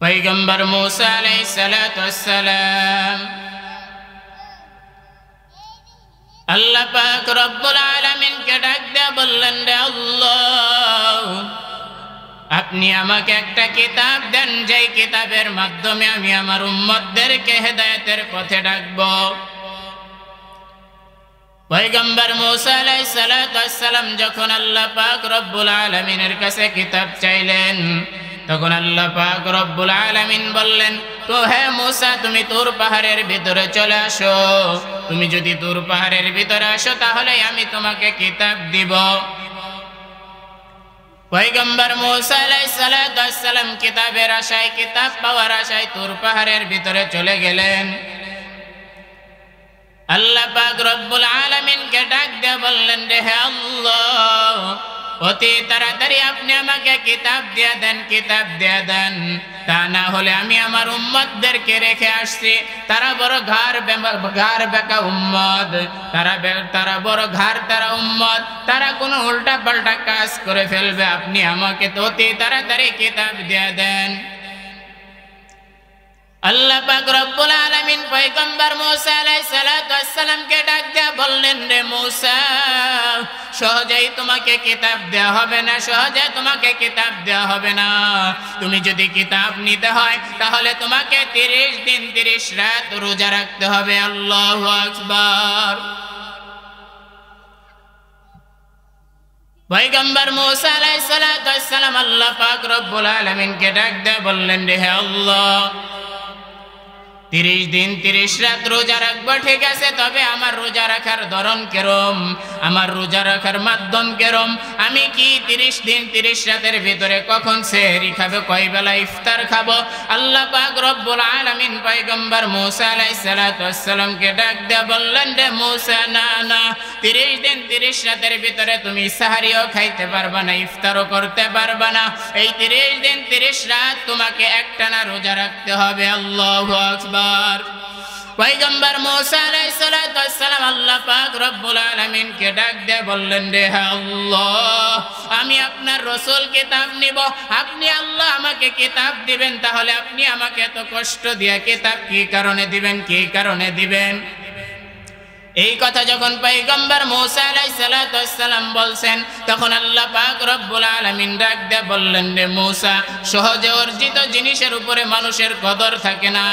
পয়গম্বর মূসা আলাইহিস সালাতু ওয়াস সালাম আল্লাহ পাক রব্বুল আলামিনকে ডাক দিয়ে বললেন, রে আল্লাহ, আপনি আমাকে একটা কিতাব দেন, যেই কিতাবের মাধ্যমে আমি আমার উম্মতদেরকে হেদায়েতের পথে ডাকব। পয়গম্বর মূসা আলাইহিস সালাতু ওয়াস সালাম যখন আল্লাহ পাক রব্বুল আলামিনের কাছে কিতাব চাইলেন, তখন আল্লাহ পাক রব্বুল আলামিন বললেন, তো হে মূসা, তুমি তুর পাহাড়ের ভিতরে চলে আসো। তুমি যদি তুর পাহাড়ের ভিতরে আসো তাহলে আমি তোমাকে কিতাব দিব। পয়গম্বর মূসা আলাইহিস সালাতু ওয়াস সালাম কিতাবের আশায়, কিতাব পাওয়ার আশায় তুর পাহাড়ের ভিতরে চলে গেলেন। আল্লাহ পাক রব্বুল আলামিনকে ডাক দিয়ে বললেন, হে আল্লাহ, অতি তাড়াতাড়ি আপনি আমাকে কিতাব দিয়ে দেন, কিতাব দিয়ে দেন। তা না হলে আমি আমার উম্মতদেরকে রেখে আসছি, তারা বড় ঘাড় বেঁকা উম্মত, তারা বড় ঘাড় তারা উম্মত, তারা কোনো উল্টা পাল্টা কাজ করে ফেলবে। আপনি আমাকে তো অতি তাড়াতাড়ি কিতাব দিয়ে দেন। আল্লাহ পাক রব্বুল আলামিন পয়গম্বর মূসা আলাইহিস সালাতু ওয়াস সালামকে ডাক দিয়ে বললেন, রে মূসা, সহজেই তোমাকে কিতাব দেওয়া হবে না, সহজে তোমাকে কিতাব দেওয়া হবে না। তুমি যদি কিতাব নিতে হয় তাহলে তোমাকে 30 দিন 30 রাত রোজা রাখতে হবে। আল্লাহু আকবার। পয়গম্বর মূসা আলাইহিস সালাতু ওয়াস সালাম আল্লাহ পাক রব্বুল আলামিনকে ডাক দিয়ে বললেন, হে আল্লাহ, 30 দিন 30 রাত রোজা রাখবো, ঠিক আছে, তবে আমার রোজা রাখার ধরন কেরম, আমার রোজা রাখার মাধ্যম কেরম, আমি কি 30 দিন 30 রাতের ভিতরে কখন সেহরি খাবো, কয় বেলা ইফতার খাবো? আল্লাহ পাক রব্বুল আলামিন পয়গম্বর মূসা আলাইহিস সালাতু ওয়াস সালামকে ডাক দিয়ে বললেন, রে মূসা, না না, 30 দিন 30 রাতের ভিতরে তুমি সাহারিও খাইতে পারবা না, ইফতারও করতে পারবা না। এই 30 দিন 30 রাত তোমাকে একটানা রোজা রাখতে হবে। আল্লাহু আকবার। পয়গম্বর মূসা আলাইহিস সালাতু ওয়াস সালাম আল্লাহ পাক রব্বুল আলামিনকে ডাক দিয়ে বললেন, রে আল্লাহ, আমি আপনার রাসূল কিতাব নিব, আপনি আল্লাহ আমাকে কিতাব দিবেন, তাহলে আপনি আমাকে এত কষ্ট দিয়ে কিতাব কি কারণে দিবেন, কি কারণে দিবেন? এই কথা যখন পয়গম্বর মূসা আলাইহিস সালাতু ওয়াস সালাম বলছেন, তখন আল্লাহ পাক রব্বুল আলামিন ডাক দিয়ে বললেন, রে মূসা, সহজে অর্জিত জিনিসের উপরে মানুষের কদর থাকে না।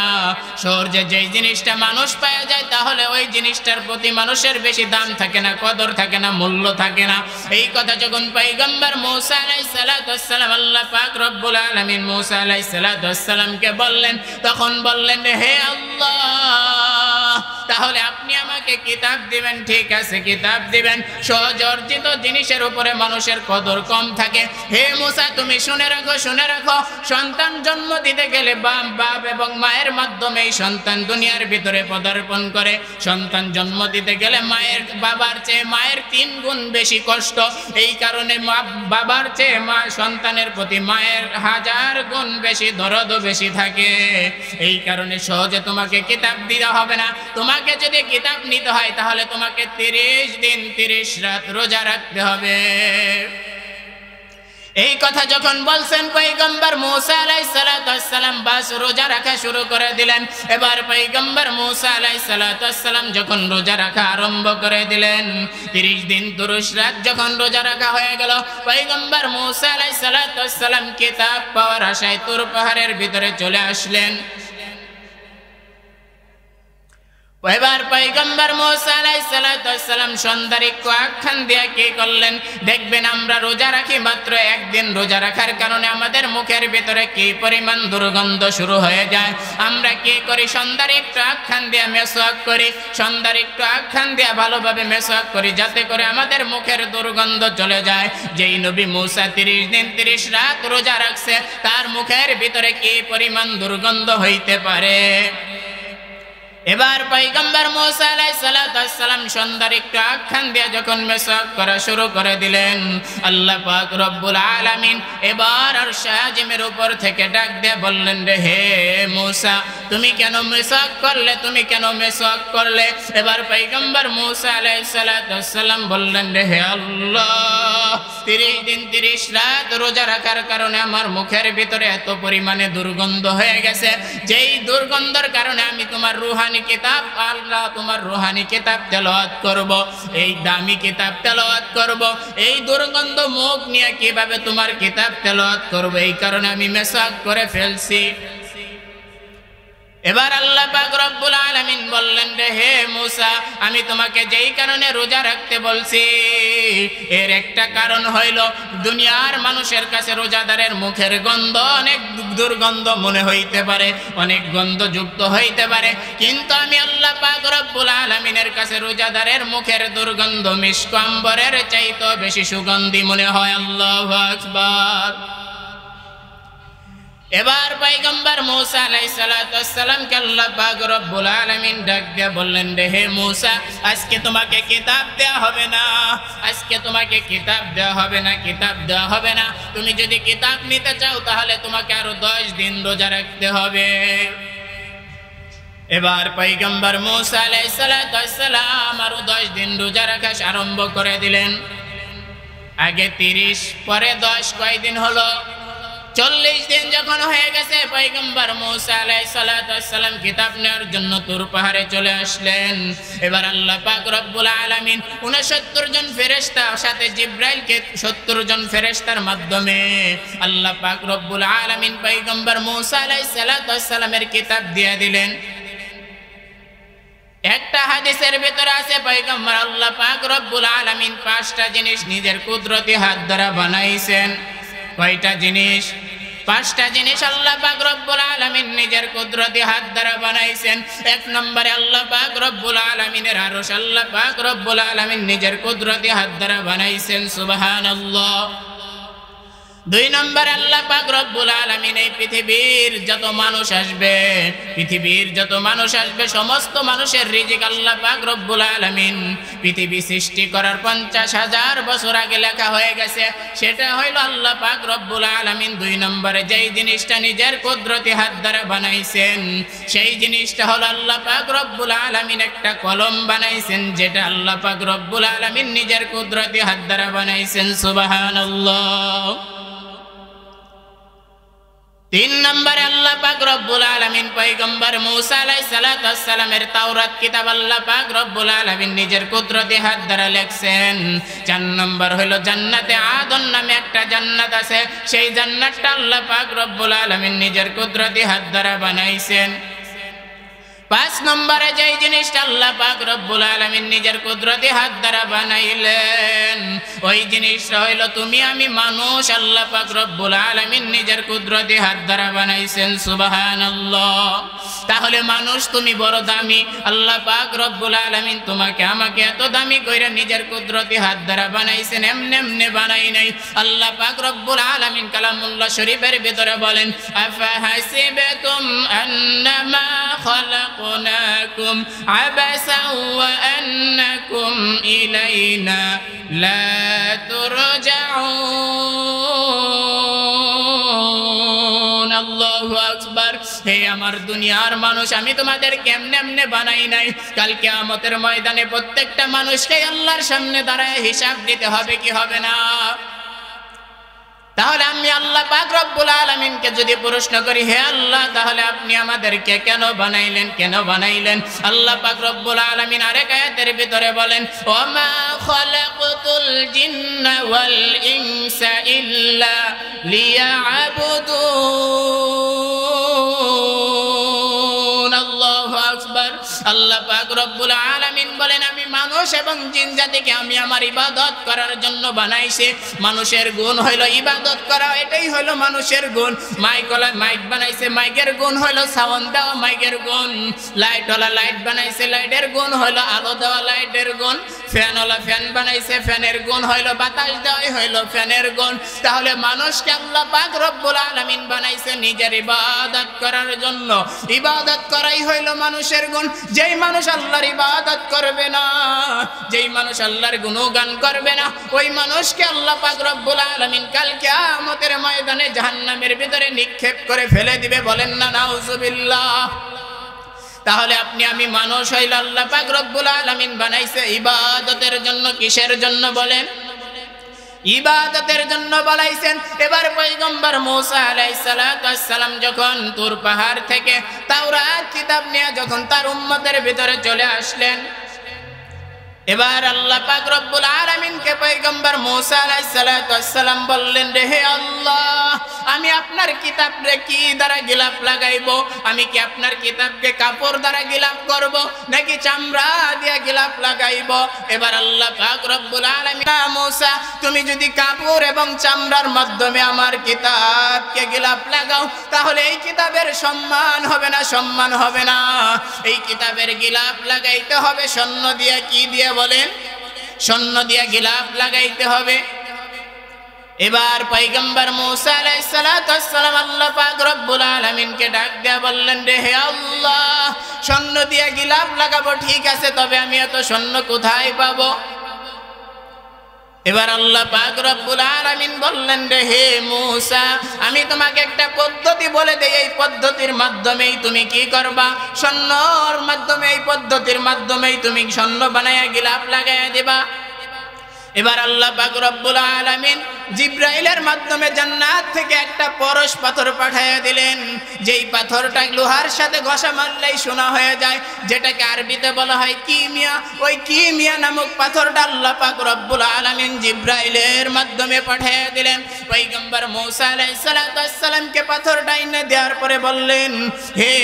সহজে যেই জিনিসটা মানুষ পাওয়া যায় তাহলে ওই জিনিসটার প্রতি মানুষের বেশি দাম থাকে না, কদর থাকে না, মূল্য থাকে না। এই কথা যখন পয়গম্বর মূসা আলাইহিস সালাতু ওয়াস সালাম আল্লাহ পাক রব্বুল আলামিন মূসা আলাইহিস সালাতু ওয়াস সালামকে বললেন, তখন বললেন, হে আল্লাহ, তাহলে আপনি আমাকে কিতাব দিবেন, ঠিক আছে, কিতাব দিবেন। সহজ অর্জিত জিনিসের উপরে মানুষের কদর কম থাকে। হে মূসা, তুমি শুনে রাখো, শুনে রাখো, সন্তান জন্ম দিতে গেলে বাপ এবং মায়ের মাধ্যমে সন্তান দুনিয়ার ভিতরে পদার্পণ করে। সন্তান জন্ম দিতে গেলে বাবার চেয়ে মায়ের 3 গুণ বেশি কষ্ট। এই কারণে বাবার চেয়ে সন্তানের প্রতি মায়ের 1000 গুণ বেশি দরদ বেশি থাকে। এই কারণে সহজে তোমাকে কিতাব দিতে হবে না। তোমাকে যদি কিতাব নিতে হয় তাহলে তোমাকে 30 দিন 30 রাত রোজা রাখতে হবে। এই কথা যখন বলছেন পয়গম্বর মূসা আলাইহিস সালাতু ওয়াস সালাম বাস রোজা রাখা শুরু করে দিলেন। এবার পয়গম্বর মূসা আলাইহিস সালাতু ওয়াস সালাম যখন রোজা রাখা আরম্ভ করে দিলেন, 30 দিন 30 রাত যখন রোজা রাখা হয়ে গেল, পয়গম্বর মূসা আলাইহিস সালাতু ওয়াস সালাম কিতাব পাওয়ার আশায় তুর পাহাড়ের ভিতরে চলে আসলেন। এবার পয়গম্বর মূসা আলাইহিস সালাতু ওয়াস সালাম সন্ধ্যার একটু আখ্যান দিয়ে কি করলেন, দেখবেন আমরা রোজা রাখি মাত্র একদিন, রোজা রাখার কারণে আমাদের মুখের ভিতরে কি পরিমাণ দুর্গন্ধ শুরু হয়ে যায়। আমরা কি করি, সন্ধ্যার একটু আখ্যান দিয়ে মেসওয়াক করি, সন্ধ্যার একটু আখ্যান দিয়ে ভালোভাবে মেসওয়াক করি, যাতে করে আমাদের মুখের দুর্গন্ধ চলে যায়। যেই নবী মূসা 30 দিন 30 রাত রোজা রাখছে, তার মুখের ভিতরে কি পরিমাণ দুর্গন্ধ হইতে পারে। এবার পয়গম্বর মূসা আলাইহিস সালাতু ওয়াস সালাম সন্ধ্যার একটু আখ্যান দিয়ে যখন মেসওয়াক করা শুরু করে দিলেন, আল্লাহ পাক রব্বুল আলামিন এবার আরশ আজিমের উপর থেকে ডাক দিয়ে বললেন, হে মূসা, তুমি কেন মিসওয়াক করলে, তুমি কেন মিসওয়াক করলে? এবার পয়গম্বর মূসা আলাইহিস সালাম বললেন, হে আল্লাহ, 30 দিন 30 রাত রোজা রাখার কারণে আমার মুখের ভিতরে এত পরিমাণে দুর্গন্ধ হয়ে গেছে, যেই দুর্গন্ধের কারণে আমি তোমার রূহানি কিতাব, আল্লাহ তোমার রূহানি কিতাব তেলাওয়াত করব, এই দামি কিতাব তেলাওয়াত করব, এই দুর্গন্ধ মুখ নিয়ে কিভাবে তোমার কিতাব তেলাওয়াত করব, এই কারণে আমি মিসওয়াক করে ফেলছি। এবার আল্লাহ পাক রব্বুল আলামিন বললেন, হে মূসা, আমি তোমাকে যেই কারণে রোজা রাখতে বলছি এর একটা কারণ হইল দুনিয়ার মানুষের কাছে রোজাদারের মুখের গন্ধ অনেক দুর্গন্ধ মনে হইতে পারে, অনেক গন্ধযুক্ত হইতে পারে, কিন্তু আমি আল্লাহ পাক রব্বুল আলামিনের কাছে রোজাদারের মুখের দুর্গন্ধ মিশক আম্বরের চাইতে বেশি সুগন্ধি মনে হয়। আল্লাহু আকবার। এবার পয়গম্বর মূসা আলাইহিস সালামকে আল্লাহ পাক রব্বুল আলামিন ডাক দিয়ে বললেন, হে মূসা, আজকে তোমাকে কিতাব দেওয়া হবে না, আজকে তোমাকে কিতাব দেওয়া হবে না, কিতাব দেওয়া হবে না। তুমি যদি কিতাব নিতে চাও তাহলে তোমাকে আরো 10 দিন রোজা রাখতে হবে। এবার পয়গম্বর মূসা আলাইহিস সালাম আরো 10 দিন রোজা রাখা আরম্ভ করে দিলেন। আগে 30, পরে 10, কয়দিন হলো? 40 দিন যখন হয়ে গেছে, পয়গম্বর মূসা আলাইহিস সালাম কিতাব নেওয়ার জন্য তুর পাহাড়ে চলে আসলেন। এবার আল্লাহ পাক রব্বুল আলামিন 69 জন ফেরেশতা সাথে জিবরাইলকে 70 জন ফেরেশতার মাধ্যমে আল্লাহ পাক রব্বুল আলামিন পয়গম্বর মূসা আলাইহিস সালামের কিতাব দিয়ে দিলেন। একটা হাদিসের ভিতরে আছে পয়গম্বর আল্লাহ পাক রব্বুল আলামিন 5টা জিনিস নিজের কুদরতি হাত দ্বারা বানাইছেন। কয়টা জিনিস? 5টা জিনিস আল্লাহ পাক রব্বুল আলামিন নিজের কুদরতি হাত দ্বারা বানাইছেন। 1 নম্বরে আল্লাহ পাক রব্বুল আলামিনের আরশ আল্লাহ পাক রব্বুল আলামিন নিজের কুদরতি হাত দ্বারা বানাইছেন। সুবহানাল্লাহ। 2 নম্বরে আল্লাহ পাক রব্বুল আলামিন এই পৃথিবীর যত মানুষ আসবে, পৃথিবীর যত মানুষ আসবে সমস্ত মানুষের রিজিক আল্লাহ পাক রব্বুল আলামিন পৃথিবী সৃষ্টি করার 50,000 বছর আগে লেখা হয়ে গেছে। সেটা হইল আল্লাহ পাক রব্বুল আলামিন 2 নম্বরে যেই জিনিসটা নিজের কুদরতি হাত দ্বারা বানাইছেন, সেই জিনিসটা হলো আল্লাহ পাক রব্বুল আলামিন একটা কলম বানাইছেন, যেটা আল্লাহ পাক রব্বুল আলামিন নিজের কুদরতি হাত দ্বারা বানাইছেন। সুবহানাল্লাহ। 3 নম্বরে আল্লাহ পাক রব্বুল আলামিন পয়গম্বর মূসা আলাইহিস সালামের তাওরাত কিতাব আল্লাহ পাক রব্বুল আলামিন নিজের কুদরতি হাত দ্বারা লেখছেন। 4 নম্বর হলো জান্নাতে আদন নামে একটা জান্নাত আছে, সেই জান্নাতটা আল্লাহ পাক রব্বুল আলামিন নিজের কুদরতি হাত দ্বারা বানাইছেন। 5 নম্বরে যেই জিনিসটা আল্লাহ পাক রব্বুল আলামিন নিজের কুদরতি হাত দ্বারা বানাইলেন, ওই জিনিসটা হইল তুমি আমি মানুষ আল্লাহ পাক রব্বুল আলামিন নিজের কুদরতি হাত দ্বারা বানাইছেন। সুবহানাল্লাহ। তাহলে মানুষ তুমি বড় দামি, আল্লাহ পাক রব্বুল আলামিন তোমাকে আমাকে এত দামি কইরা নিজের কুদরতি হাত দ্বারা বানাইছেন, এমনে এমনে বানাই নাই। আল্লাহ পাক রব্বুল আলামিন কালামুল্লাহ শরীফের ভিতরে বলেন, আফা হাসিবাতুম আন্নামা خلقناكم عبثا وأنكم إلينا لا ترجعون। আল্লাহু আকবার। হে আমার দুনিয়ার মানুষ, আমি তোমাদের কেমনে এমনে বানাই নাই। কাল কিয়ামতের ময়দানে প্রত্যেকটা মানুষকে আল্লাহর সামনে দাঁড়ায় হিসাব দিতে হবে কি হবে না? তাহলে আমি আল্লাহ পাক রব্বুল আলামিনকে যদি প্রশ্ন করি, হে আল্লাহ, তাহলে আপনি আমাদেরকে কেন বানাইলেন, কেন বানাইলেন? আল্লাহ পাক রব্বুল আলামিন আরেক আয়াতের ভিতরে বলেন, ওমা খালাকতুল জিন্না ওয়াল ইনসা ইল্লা লিয়াবুদুন। আল্লাহু আকবার। আল্লাহ পাক রব্বুল আলামিন বলেন, আমি মানুষ এবং জিন জাতিকে আমি আমার ইবাদত করার জন্য বানাইছি। মানুষের গুণ হইল ইবাদত করা, এটাই হইল মানুষের গুণ। মাইক বানাইছে, মাইকের গুণ হইল সাউন্ড দেওয়া, মাইকের গুণ। লাইটওয়ালা লাইট বানাইছে, লাইটের গুণ হইল আলো দেওয়া, লাইটের গুণ। ফ্যানওয়ালা ফ্যান বানাইছে, ফ্যানের গুণ হইল বাতাস দেওয়াই হইল ফ্যানের গুণ। তাহলে মানুষকে আল্লাহ পাক রব্বুল আলামিন বানাইছে নিজের ইবাদত করার জন্য। ইবাদত করাই হইল মানুষের গুণ। যেই মানুষ আল্লাহর ইবাদত করবে না, যেই মানুষ আল্লাহর গুণগান করবে না, ওই মানুষকে আল্লাহ পাক রব্বুল আলামিন কাল কিয়ামতের ময়দানে জাহান্নামের ভিতরে নিক্ষেপ করে ফেলে দিবে। বলেন না নাউজুবিল্লাহ। তাহলে আপনি আমি মানুষ হইল আল্লাহ পাক রব্বুল আলামিন বানাইছে ইবাদতের জন্য। কিসের জন্য বলেন? ইবাদতের জন্য বানাইছেন। এবার পয়গম্বর মূসা আলাইহিস সালাতু ওয়াস সালাম যখন তুর পাহাড় থেকে তাওরাত কিতাব নিয়ে যখন তার উম্মতের ভিতরে চলে আসলেন, এবার আল্লাহ পাক রব্বুল আলামিনকে পয়গম্বর মূসা আলাইহিস সালাতু ওয়াস সালাম বললেন, হে আল্লাহ, আমি আপনার কিতাবরে কি দ্বারা গিলাফ লাগাইবো? আমি কি আপনার কিতাবকে কাপড় দ্বারা গিলাফ করব নাকি চামড়া দিয়ে গিলাফ লাগাইবো? এবার আল্লাহ পাক রব্বুল আলামিন, মূসা, তুমি যদি কাপড় এবং চামড়ার মাধ্যমে আমার কিতাবকে গিলাফ লাগাও তাহলে এই কিতাবের সম্মান হবে না, সম্মান হবে না। এই কিতাবের গিলাফ লাগাইতে হবে স্বর্ণ দিয়ে। কি দিয়ে বলেন? স্বর্ণ দিয়ে গিলাফ লাগাইতে হবে। এবার পয়গম্বর মূসা আলাইহিস সালাতু ওয়াস সালাম আল্লাহ পাক রব্বুল আলামিনকে ডাক দিয়ে বললেন, হে আল্লাহ, স্বর্ণ দিয়ে গিলাফ লাগাবো ঠিক আছে, তবে আমি এত স্বর্ণ কোথায় পাবো? এবার আল্লাহ পাক রব্বুল আলামিন বললেন, হে মূসা, আমি তোমাকে একটা পদ্ধতি বলে দেই, এই পদ্ধতির মাধ্যমেই তুমি কি করবা? স্বর্ণর মাধ্যমে, এই পদ্ধতির মাধ্যমেই তুমি স্বর্ণ বানায়া গিলাফ লাগাইয়া দিবা। এবার আল্লাহ পাক রব্বুল আলামিন জিব্রাইলের মাধ্যমে জান্নাত থেকে একটা পরশ পাথর পাঠাইয়া দিলেন, যেই পাথরটা লোহার সাথে ঘষা মারলেই সোনা হয়ে যায়, যেটাকে আরবিতে বলা হয় কিমিয়া। ওই কিমিয়া নামক পাথরটা আল্লাহ পাক রব্বুল আলামিন জিব্রাইলের মাধ্যমে পাঠাইয়া দিলেন। পয়গম্বর মূসা আলাইহিস সালাতু ওয়াস সালামকে পাথরটা এনে দেওয়ার পরে বললেন, হে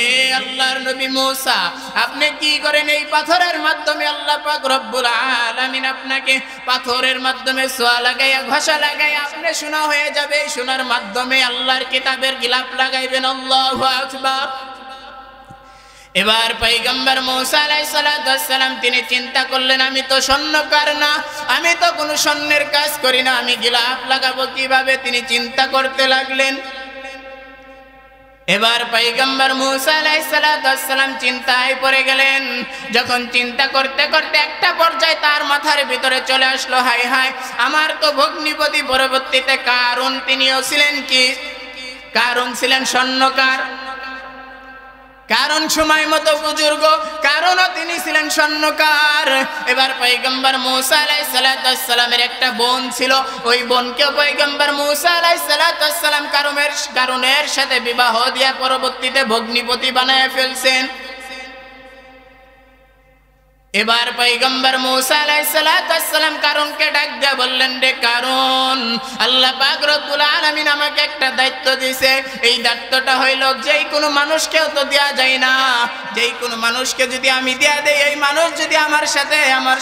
আল্লাহর নবী মূসা, আপনি কি করেন? এই পাথরের মাধ্যমে আল্লাহ পাক রব্বুল আলামিন আপনাকে পাথরের মাধ্যমে সোয়া লাগাইয়া ঘষা লাগাই আপনি সোনা হয়ে যাবে। সোনার মাধ্যমে আল্লাহর কিতাবের গিলাফ লাগাইবেন। আল্লাহু আকবার। এবার পয়গম্বর মূসা আলাইহিস সালাতু ওয়াস সালাম তিনি চিন্তা করলেন, আমি তো স্বর্ণকার না, আমি তো কোনো স্বর্ণের কাজ করি না, আমি গিলাফ লাগাবো কিভাবে? তিনি চিন্তা করতে লাগলেন। এবার পয়গম্বর মূসা আলাইহিস সালাতু ওয়াস সালাম চিন্তায় পড়ে গেলেন। যখন চিন্তা করতে করতে একটা পর্যায়ে তার মাথার ভিতরে চলে আসলো, হায় হায়, আমার তো ভগ্নিপতি পরবর্তীতে কারুন, তিনিও ছিলেন কি? কারুন ছিলেন স্বর্ণকার। কারণ সময় মতো বুজুর্গ, কারণও তিনি ছিলেন স্বর্ণকার। এবার পয়গম্বর মূসা আলাইহিস সালাতু ওয়াস সালামের একটা বোন ছিল, ওই বোনকে পয়গম্বর মূসা আলাইহিস সালাতু ওয়াস সালাম কারুনের সাথে বিবাহ দিয়া পরবর্তীতে ভগ্নিপতি বানায় ফেলছেন। এবার পয়গম্বর মূসা আলাইহিস সালাতু ওয়াস সালাম কারুনকে ডাক দিয়ে বললেন, রে কারুন, আল্লাহ পাক রব্বুল আলামিন আমাকে একটা দায়িত্ব দিয়েছে। এই দায়িত্বটা হইল, যেই কোনো মানুষকেও তো দেয়া যায় না, যেই কোনো মানুষকে যদি আমি দেয়া দেই, এই মানুষ যদি আমার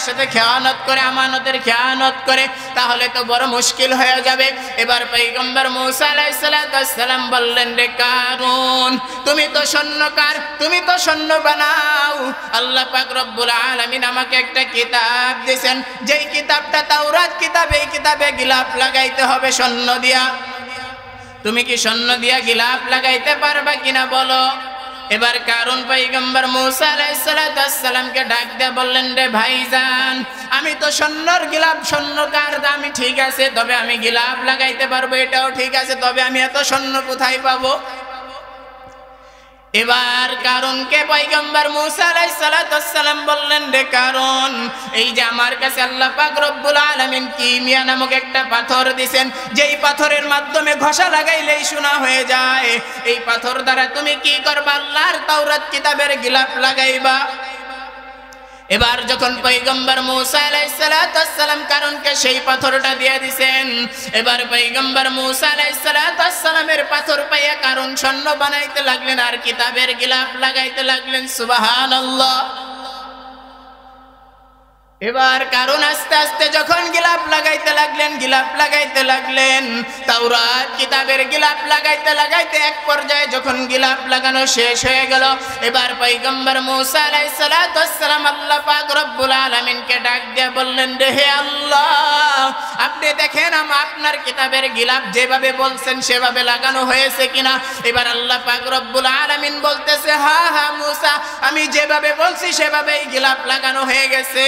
সাথে খেয়ানত করে, আমানতের খেয়ানত করে, তাহলে তো বড় মুশকিল হয়ে যাবে। এবার পয়গম্বর মূসা আলাইহিস সালাতু ওয়াস সালাম বললেন, রে কারুন, তুমি তো স্বর্ণকার, তুমি তো স্বর্ণ বানাও। আল্লাহ পাক রব্বুল আলামিন আমাকে একটা কিতাব দিয়েছেন, যেই কিতাবটা তাওরাত কিতাব, এই কিতাবে গিলাফ লাগাইতে হবে স্বর্ণ দিয়া। তুমি কি স্বর্ণ দিয়া গিলাফ লাগাইতে পারবা কিনা বলো? এবার কারুন পয়গম্বর মূসা আলাইহিস সালাতু ওয়াস সালামকে ডাক দিয়ে বললেন, রে ভাইজান, আমি তো স্বর্ণর গিলাফ, স্বর্ণকার, আমি ঠিক আছে, তবে আমি গিলাফ লাগাইতে পারবো, এটাও ঠিক আছে, তবে আমি এত স্বর্ণ কোথায় পাবো? এবার কারুনকে পয়গম্বর মূসা আলাইহিস সালাতু ওয়াস সালাম বললেন, রে কারুন, এই যে আমার কাছে আল্লাহ পাক রব্বুল আলামিন কিমিয়া নামক একটা পাথর দিবেন, যেই পাথরের মাধ্যমে ঘষা লাগাইলেই সোনা হয়ে যায়, এই পাথর দ্বারা তুমি কি করবা? আল্লাহর তাওরাত কিতাবের গিলাফ লাগাইবা। এবার যখন পয়গম্বর মূসা আলাইহিস সালাতু ওয়াস সালাম কারুনকে সেই পাথরটা দিয়ে দিবেন, এবার পয়গম্বর মূসা আলাইহিস সালাতু ওয়াস সালামের পাথর পাইয়া কারুন স্বর্ণ বানাইতে লাগলেন আর কিতাবের গিলাফ লাগাইতে লাগলেন। সুবহানাল্লাহ। এবার কারুন আস্তে আস্তে যখন গিলাফ লাগাইতে লাগলেন, তাওরাত কিতাবের গিলাফ লাগাইতে এক পর্যায়ে যখন গিলাফ লাগানো শেষ হয়ে গেল, এবার পয়গম্বর মূসা আলাইহিস সালাতু ওয়াস সালাম আল্লাহ পাক রব্বুল আলামিনকে ডাক দিয়ে বললেন, হে আল্লাহ, আপনি দেখেন আপনার কিতাবের গিলাফ যেভাবে বলছেন সেভাবে লাগানো হয়েছে কিনা? এবার আল্লাহ পাক রব্বুল আলামিন বলতেছে, হ্যাঁ হ্যাঁ মূসা, আমি যেভাবে বলছি সেভাবেই গিলাফ লাগানো হয়ে গেছে।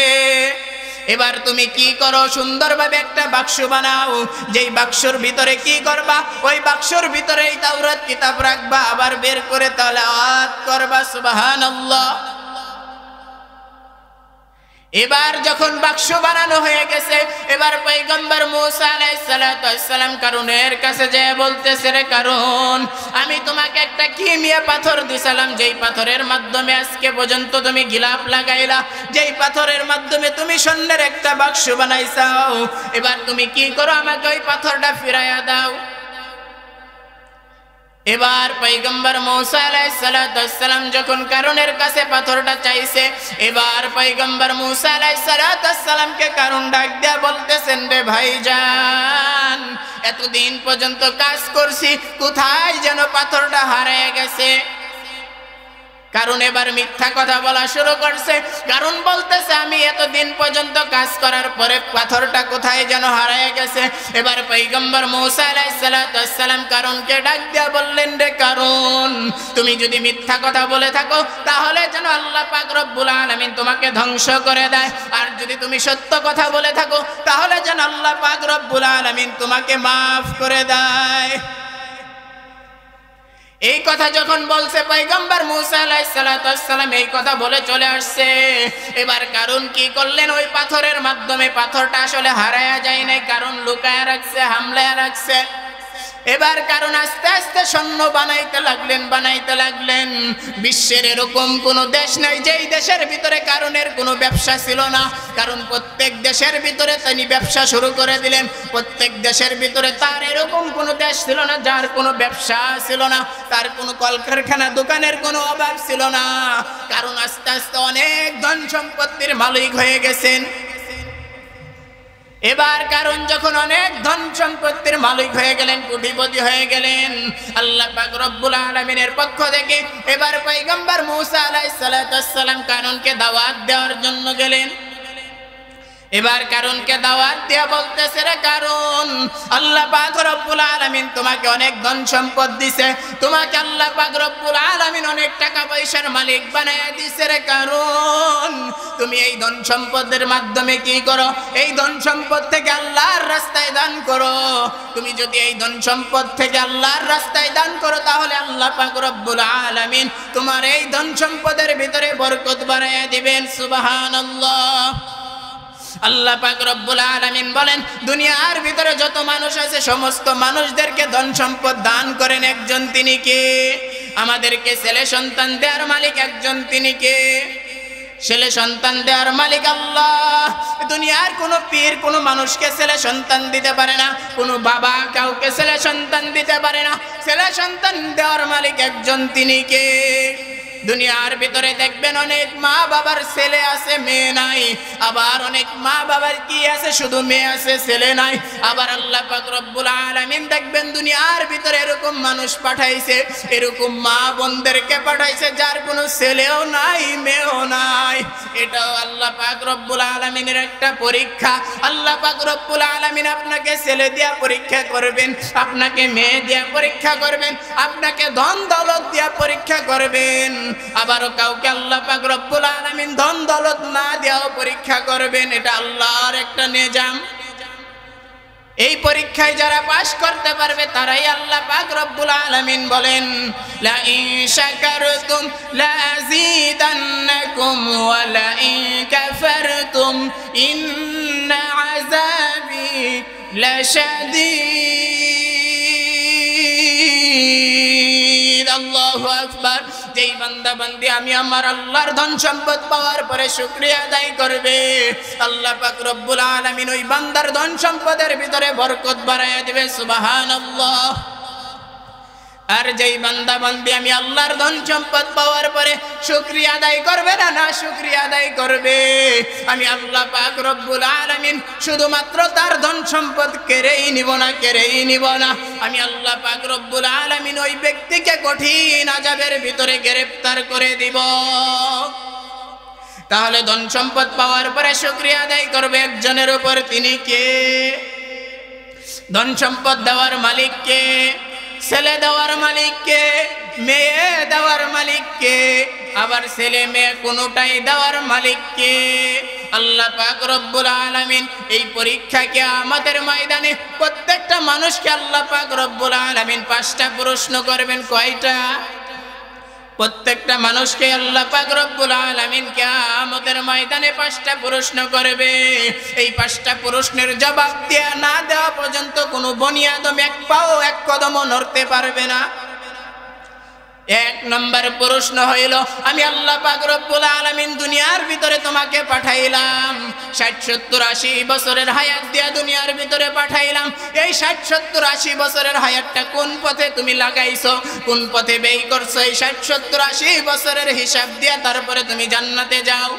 এবার তুমি কি করো, সুন্দরভাবে একটা বাক্স বানাও, যেই বাক্সর ভিতরে কি করবা, ওই বাক্সর ভিতরে এই তাওরাত কিতাব রাখবা, আবার বের করে তেলাওয়াত করবা সুবহানাল্লাহ। এবার যখন বাক্স বানানো হয়ে গেছে, এবার পয়গম্বর মুসা আলাইহিস সালাতু ওয়াস সালাম কারুনের কাছে যেয়ে বলতেছে, রে কারুন, আমি তোমাকে একটা কিমিয়া পাথর দিছিলাম, যেই পাথরের মাধ্যমে আজকে পর্যন্ত তুমি গিলাফ লাগাইলা, যেই পাথরের মাধ্যমে তুমি স্বর্ণের একটা বাক্স বানাইছাও, এবার তুমি কি করো, আমাকে ওই পাথরটা ফিরাইয়া দাও। এবার পয়গম্বর মুসা আলাইহিস সালাতু ওয়াস সালাম যখন কারুনের কাছে পাথরটা চাইছে, এবার পয়গম্বর মুসা আলাইহিস সালাতু ওয়াস সালামকে কারুন ডাক দেয়া বলতেছেন, রে ভাইজান, এতদিন পর্যন্ত কাজ করছি, কোথায় যেন পাথরটা হারিয়ে গেছে। কারণ এবার মিথ্যা কথা বলা শুরু করছে। কারণ বলতেছে, আমি এতদিন পর্যন্ত কাজ করার পরে পাথরটা কোথায় যেন হারিয়ে গেছে। এবার পয়গম্বর মুসা আলাইহিস সালাতু ওয়াস সালাম কারণকে ডাক দিয়ে বললেন, রে কারণ, তুমি যদি মিথ্যা কথা বলে থাকো তাহলে যেন আল্লাহ পাক রব্বুল আলামিন তোমাকে ধ্বংস করে দেয়, আর যদি তুমি সত্য কথা বলে থাকো তাহলে যেন আল্লাহ পাক রব্বুল আলামিন তোমাকে মাফ করে দেয়। এই কথা যখন বলছে পয়গম্বর মুসা আলাইহিস সালাতু ওয়াস সালাম এই কথা বলে চলে আসছে। এবার কারণ কি করলেন, ওই পাথরের মাধ্যমে পাথরটা আসলে হারায়া যায় নাই, কারণ লুকায়া রাখছে, হামলায়া রাখছে। এবার কারণ আস্তে আস্তে স্বর্ণ বানাইতে লাগলেন। বিশ্বের এরকম কোন দেশ নাই যেই দেশের ভিতরে কারণের কোনো ব্যবসা ছিল না। কারণ প্রত্যেক দেশের ভিতরে তিনি ব্যবসা শুরু করে দিলেন। প্রত্যেক দেশের ভিতরে তার এরকম কোনো দেশ ছিল না যার কোনো ব্যবসা ছিল না, তার কোনো কলকারখানা দোকানের কোনো অভাব ছিল না। কারণ আস্তে আস্তে অনেক ধন সম্পত্তির মালিক হয়ে গেছেন। এবার কারণ যখন অনেক ধন সম্পত্তির মালিক হয়ে গেলেন, কোটিপতি হয়ে গেলেন, আল্লাহ পাক রব্বুল আলামিনের পক্ষ থেকে এবার পয়গম্বর মুসা আলাইহিস সালাতু ওয়াস সালাম কারণকে দাওয়াত দেওয়ার জন্য গেলেন। এবার কারণকে দাওয়াত দিয়ে বলতেছে, রে কারণ, আল্লাহ পাক রব্বুল আলামিন তোমাকে অনেক ধন সম্পদ দিছে, তোমাকে আল্লাহ পাক রব্বুল আলামিন অনেক টাকা পয়সার মালিক বানায়া দিছে। রে কারণ, তুমি এই ধন সম্পদের মাধ্যমে কি করো, এই ধন সম্পদ থেকে আল্লাহর রাস্তায় দান করো। তুমি যদি এই ধন সম্পদ থেকে আল্লাহর রাস্তায় দান করো তাহলে আল্লাহ পাক রব্বুল আলামিন তোমার এই ধন সম্পদের ভিতরে বরকত বাড়ায়া দিবেন। সুবহানাল্লাহ। আল্লাহ পাক রব্বুল আলামিন বলেন, দুনিয়ার ভিতরে যত মানুষ আছে সমস্ত মানুষদেরকে ধন সম্পদ দান করেন একজন, তিনি কে? আমাদেরকে ছেলে সন্তান দেওয়ার মালিক একজন, তিনি কে? ছেলে সন্তান দেওয়ার মালিক আল্লাহ। দুনিয়ার কোনো পীর কোনো মানুষকে ছেলে সন্তান দিতে পারে না, কোনো বাবা কাউকে ছেলে সন্তান দিতে পারে না। ছেলে সন্তান দেওয়ার মালিক একজন, তিনি কে? দুনিয়ার ভিতরে দেখবেন অনেক মা বাবার ছেলে আছে, মেয়ে নাই। আবার অনেক মা বাবার কি আছে, শুধু মেয়ে আছে, ছেলে নাই। আবার আল্লাহ পাক রব্বুল আলামিন দেখবেন দুনিয়ার ভিতরে এরকম মানুষ পাঠাইছে, এরকম মা বোনদেরকে পাঠাইছে যার কোনো ছেলেও নাই, মেয়েও নাই। এটাও আল্লাহ পাক রব্বুল আলামিনের একটা পরীক্ষা। আল্লাহ পাক রব্বুল আলামিন আপনাকে ছেলে দিয়া পরীক্ষা করবেন, আপনাকে মেয়ে দিয়া পরীক্ষা করবেন, আপনাকে ধন দৌলত দিয়া পরীক্ষা করবেন। আবারও কাউকে আল্লাহ পাক রব্বুল আলামিন ধন দৌলত না দিয়েও পরীক্ষা করবেন। এটা আল্লাহর একটা নিজাম। এই পরীক্ষায় যারা পাস করতে পারবে তারাই আল্লাহ পাক রব্বুল আলামিন বলেন, লা ইন শাকারতুম লা আযীদান্নাকুম ওয়া লা ইন কাফারতুম ইন্না আযাবি লাশাদীদ। আল্লাহু আকবার। যেই বান্দা বান্দি আমি আমার আল্লাহর ধন সম্পদ পাওয়ার পরে শুকরিয়া আদায় করবে, আল্লাহ পাক রব্বুল আলামিন ওই বান্দার ধন সম্পদের ভিতরে বরকত বাড়ায়া দিবে। সুবহানাল্লাহ। আর যেই বান্দা বান্দি আমি আল্লাহর ধন সম্পদ পাওয়ার পরে শুকরিয়া আদায় করবে না, না শুকরিয়া আদায় করবে, আমি আল্লাহ পাক রব্বুল আলামিন শুধুমাত্র তার ধন সম্পদ কেড়েই নিব না। আমি আল্লাহ পাক রব্বুল আলামিন ওই ব্যক্তিকে কঠিন আযাবের ভিতরে গ্রেফতার করে দিব। তাহলে ধন সম্পদ পাওয়ার পরে শুকরিয়া আদায় করবে একজনের উপর, তিনি কে? ধন সম্পদ দেওয়ার মালিক কে? ছেলে দেওয়ার মালিক কে? মেয়ে দেওয়ার মালিক কে? আবার ছেলে মেয়ে কোনোটাই দেওয়ার মালিক কে? আল্লাহ পাক রব্বুল আলামিন এই পরীক্ষা কিয়ামতের ময়দানে প্রত্যেকটা মানুষকে আল্লাহ পাক রব্বুল আলামিন 5টা প্রশ্ন করবেন। কয়টা? প্রত্যেকটা মানুষকে আল্লাহ পাক রব্বুল আলামিন কিয়ামতের ময়দানে 5টা প্রশ্ন করবে। এই 5টা প্রশ্নের জবাব না দেওয়া পর্যন্ত কোনো বনি আদম এক পাও এক কদমও নড়তে পারবে না। 1 নম্বর প্রশ্ন হইল, আমি আল্লাহ পাক রব্বুল আলামিন দুনিয়ার ভিতরে তোমাকে পাঠাইলাম, 60 70 80 বছরের হায়াত দিয়া দুনিয়ার ভিতরে পাঠাইলাম। এই 60 70 80 বছরের হায়াতটা কোন পথে তুমি লাগাইছো, কোন পথে ব্যয় করছো? এই 60 70 80 বছরের হিসাব দিয়া তারপরে তুমি জান্নাতে যাও।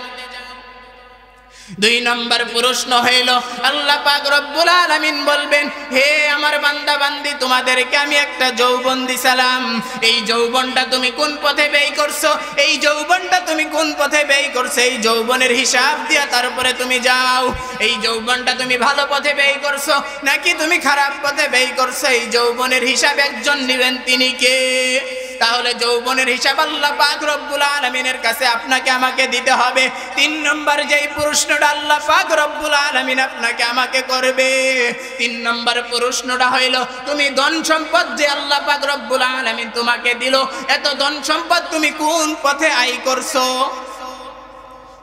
2 নম্বর প্রশ্ন হইল, আল্লাহ পাক রব্বুল আলামিন বলবেন, হে আমার বান্দা বান্দি, তোমাদেরকে আমি একটা যৌবন দিছিলাম, এই যৌবনটা তুমি কোন পথে ব্যয় করছো? এই যৌবনটা তুমি কোন পথে ব্যয় করছো? এই যৌবনের হিসাব দিয়া তারপরে তুমি যাও। এই যৌবনটা তুমি ভালো পথে ব্যয় করছো নাকি তুমি খারাপ পথে ব্যয় করছো? এই যৌবনের হিসাব একজন নেবেন, তিনি কে? তাহলে যৌবনের হিসাব আল্লাহ পাক রব্বুল আলামিনের কাছে আপনাকে আমাকে দিতে হবে। 3 নম্বর যেই প্রশ্নটা আল্লাহ পাক রব্বুল আলামিন আপনাকে আমাকে করবে, 3 নম্বর প্রশ্নটা হইল, তুমি ধন সম্পদ যে আল্লাহ পাক রব্বুল আলামিন তোমাকে দিল, এত ধন সম্পদ তুমি কোন পথে আয় করছো?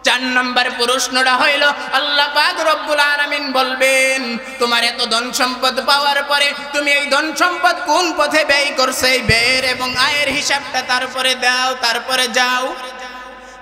4 নম্বর প্রশ্নটা হইল, আল্লাহ পাক রব্বুল আলামিন বলবেন, তোমার এত ধন সম্পদ পাওয়ার পরে তুমি এই ধন সম্পদ কোন পথে ব্যয় করছো? এই ব্যয়ের এবং আয়ের হিসাবটা তারপরে দাও, তারপরে যাও।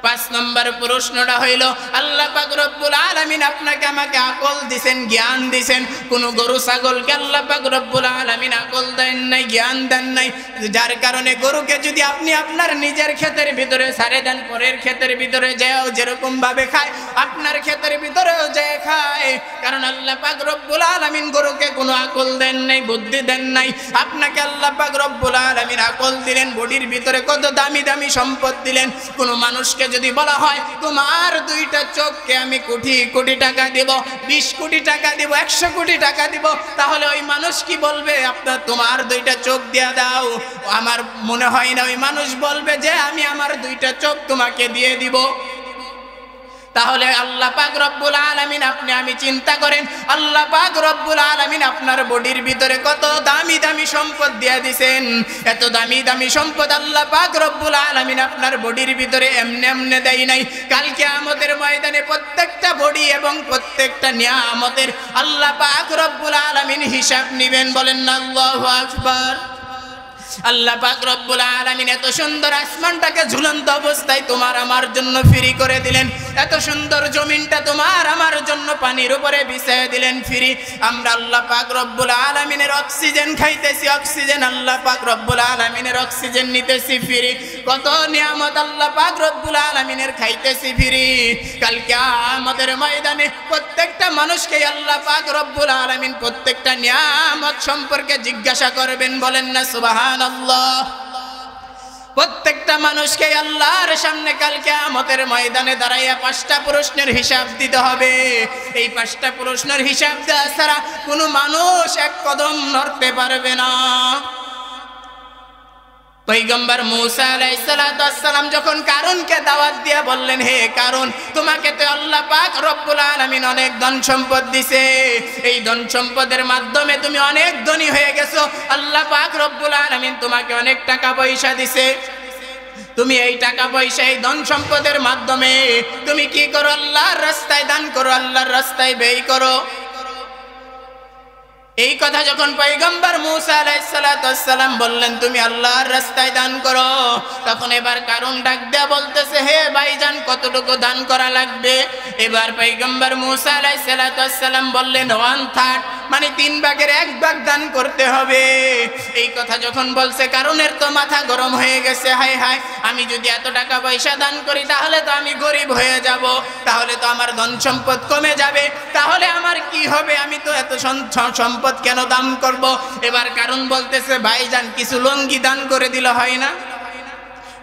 5 নম্বর প্রশ্নটা হইল, আল্লাহ পাক রব্বুল আলামিন আপনাকে আমাকে আকল দিবেন, জ্ঞান দিবেন। কোন গরু ছাগলকে আল্লাহ পাক রব্বুল আলামিন আকল দেন নাই, জ্ঞান দেন নাই, যার কারণে গরুকে যদি আপনি আপনার নিজের ক্ষেতের ভিতরে ছেড়ে দেন, পরের ক্ষেতের ভিতরে যাও যেরকম ভাবে খায় আপনার ক্ষেতের ভিতরেও যায় খায়। কারণ আল্লাহ পাক রব্বুল আলামিন গরুকে কোনো আকল দেন নাই, বুদ্ধি দেন নাই। আপনাকে আল্লাহ পাক রব্বুল আলামিন আকল দিলেন, বডির ভিতরে কত দামি দামি সম্পদ দিলেন। কোন মানুষকে যদি বলা হয় তোমার 2টা চোখকে আমি কোটি কোটি টাকা দেব, 20 কোটি টাকা দেব, 100 কোটি টাকা দেব, তাহলে ওই মানুষ কি বলবে? আপনার তোমার 2টা চোখ দিয়া দাও। আমার মনে হয় না ওই মানুষ বলবে যে আমি আমার 2টা চোখ তোমাকে দিয়ে দিব। তাহলে আল্লাহ পাক রব্বুল আলামিন, আপনি আমি চিন্তা করেন, আল্লাহ পাক রব্বুল আলামিন আপনার বডির ভিতরে কত দামি দামি সম্পদ দিয়া দিবেন। এত দামি দামি সম্পদ আল্লাহ পাক রব্বুল আলামিন আপনার বডির ভিতরে এমনি এমনি দেয় নাই। কাল কিয়ামতের ময়দানে প্রত্যেকটা বডি এবং প্রত্যেকটা নিয়ামতের আল্লাহ পাক রব্বুল আলামিন হিসাব নেবেন। বলেন না আল্লাহু আকবার। আল্লাহ পাক রব্বুল আলামিন এত সুন্দর আসমানটাকে ঝুলন্ত অবস্থায় তোমার আমার জন্য ফ্রি করে দিলেন, এত সুন্দর জমিনটা তোমার আমার জন্য পানির উপরে বিছিয়ে দিলেন ফ্রি। আমরা আল্লাহ পাক রব্বুল আলামিনের অক্সিজেন খাইতেছি, অক্সিজেন আল্লাহ পাক রব্বুল আলামিনের অক্সিজেন নিতেছি ফ্রি। কত নিয়ামত আল্লাহ পাক রব্বুল আলামিনের খাইতেছি ফ্রি। কাল কিয়ামতের ময়দানে প্রত্যেকটা মানুষকে আল্লাহ পাক রব্বুল আলামিন প্রত্যেকটা নিয়ামত সম্পর্কে জিজ্ঞাসা করবেন। বলেন না সুবহানাল্লাহ। প্রত্যেকটা মানুষকে আল্লাহর সামনে কাল কিয়ামতের ময়দানে দাঁড়াইয়া 5টা প্রশ্নের হিসাব দিতে হবে। এই 5টা প্রশ্নের হিসাব দেওয়া ছাড়া কোনো মানুষ এক কদম নড়তে পারবে না। পয়গম্বর মূসা আলাইহিস সালাতু ওয়াস সালাম যখন কারুনকে দাওয়াত দিয়ে বললেন, হে কারুন, তোমাকে তো আল্লাহ পাক রব্বুল আলামিন অনেক ধন সম্পদ দিয়েছে, এই ধন সম্পদের মাধ্যমে তুমি অনেক ধনী হয়ে গেছো, আল্লাহ পাক রব্বুল আলামিন তোমাকে অনেক টাকা পয়সা দিয়েছে, তুমি এই টাকা পয়সা এই ধন সম্পদের মাধ্যমে তুমি কি করো? আল্লাহর রাস্তায় দান করো, আল্লাহর রাস্তায় ব্যয় করো। এই কথা যখন পয়গম্বর মূসা আলাইহিস সালাতু ওয়াস সালাম বললেন তুমি আল্লাহর রাস্তায় দান করো, তখন এবার কারুন ডাক দেয়া বলতেছে, হে ভাইজান, কতটুকু দান করা লাগবে? এবার পয়গম্বর মূসা আলাইহিস সালাতু ওয়াস সালাম বললেন 1/3, মানে 3 ভাগের 1 ভাগ দান করতে হবে। এই কথা যখন বলছে কারুনের তো মাথা গরম হয়ে গেছে, হায় হায়, আমি যদি এত টাকা পয়সা দান করি তাহলে তো আমি গরিব হয়ে যাব, তাহলে তো আমার ধন সম্পদ কমে যাবে, তাহলে আমার কি হবে? আমি তো এত সম্পদ কেন দান করব? এবার কারণ বলতেছে, ভাইজান, কিছু লুঙ্গি দান করে দিলে হয় না?